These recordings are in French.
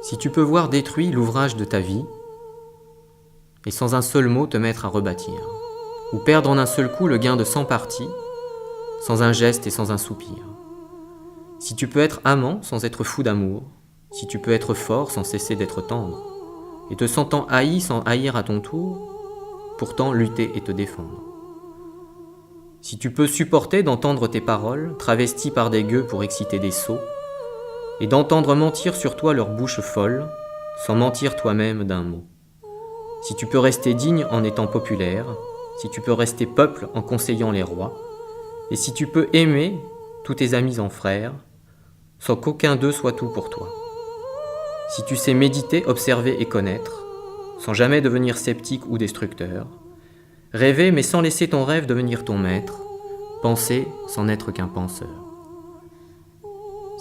Si tu peux voir détruit l'ouvrage de ta vie, et sans un seul mot te mettre à rebâtir, ou perdre en un seul coup le gain de 100 parties, sans un geste et sans un soupir. Si tu peux être amant sans être fou d'amour, si tu peux être fort sans cesser d'être tendre, et te sentant haï sans haïr à ton tour, pourtant lutter et te défendre. Si tu peux supporter d'entendre tes paroles, travesties par des gueux pour exciter des sots, et d'entendre mentir sur toi leur bouche folle, sans mentir toi-même d'un mot. Si tu peux rester digne en étant populaire, si tu peux rester peuple en conseillant les rois, et si tu peux aimer tous tes amis en frères, sans qu'aucun d'eux soit tout pour toi. Si tu sais méditer, observer et connaître, sans jamais devenir sceptique ou destructeur, rêver mais sans laisser ton rêve devenir ton maître, penser sans n'être qu'un penseur.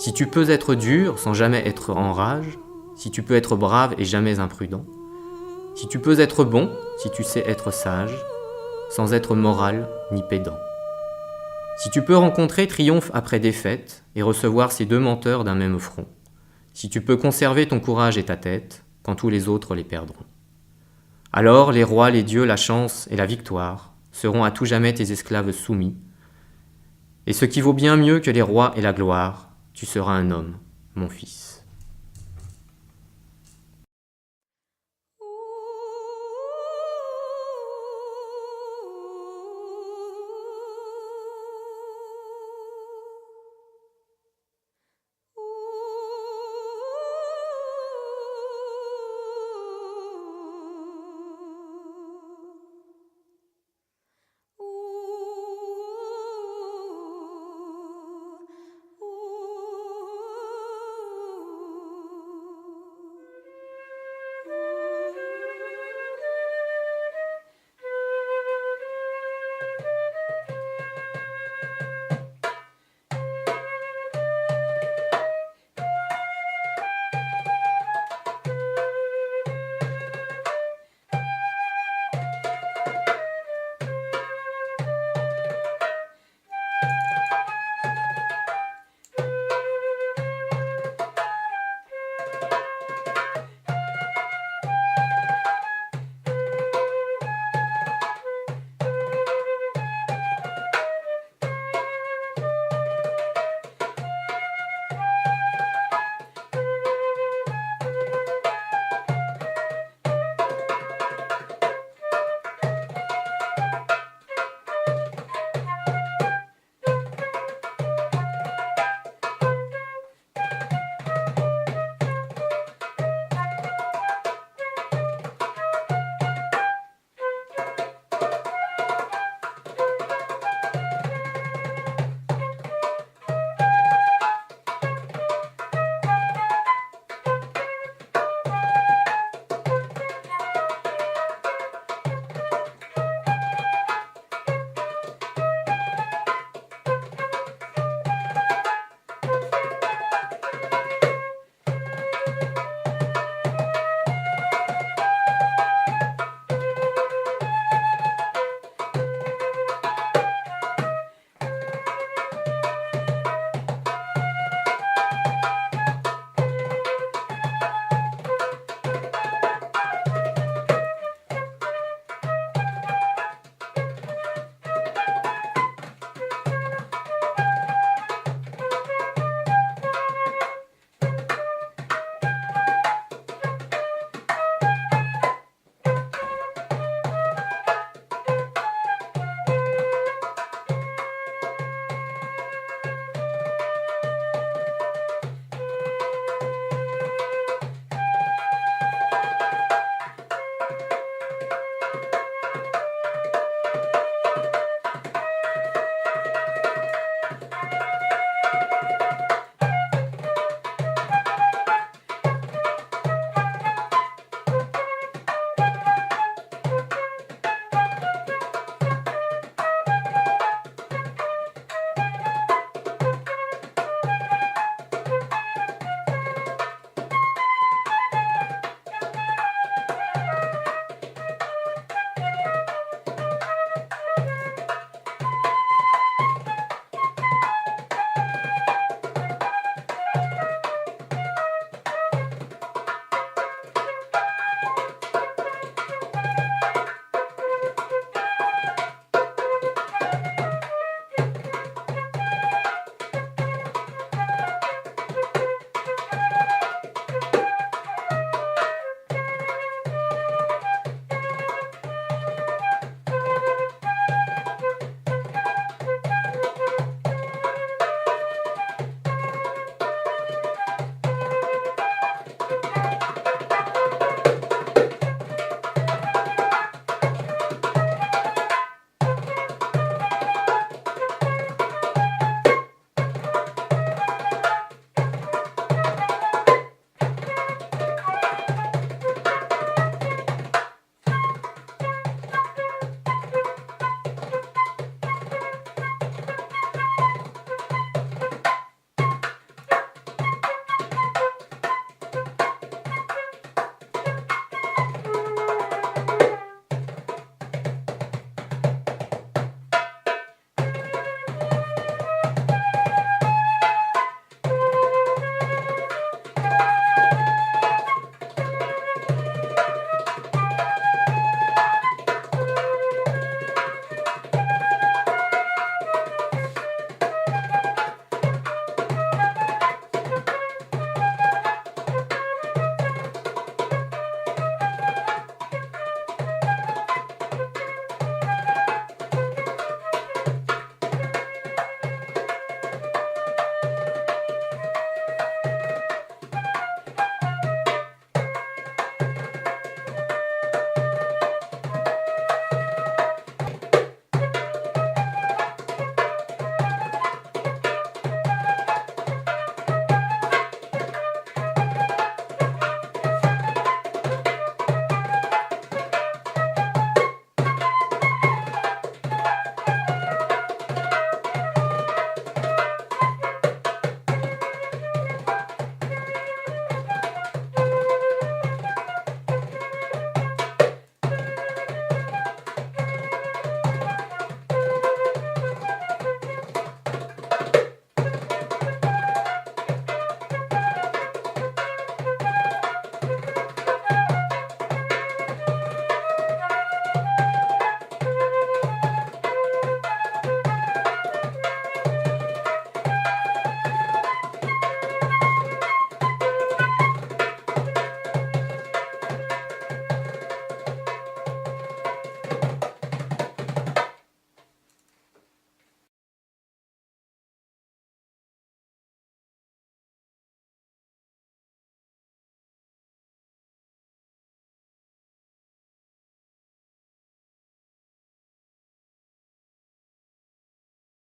Si tu peux être dur sans jamais être en rage, si tu peux être brave et jamais imprudent, si tu peux être bon, si tu sais être sage, sans être moral ni pédant. Si tu peux rencontrer triomphe après défaite et recevoir ces deux menteurs d'un même front, si tu peux conserver ton courage et ta tête quand tous les autres les perdront. Alors les rois, les dieux, la chance et la victoire seront à tout jamais tes esclaves soumis, et ce qui vaut bien mieux que les rois et la gloire, tu seras un homme, mon fils.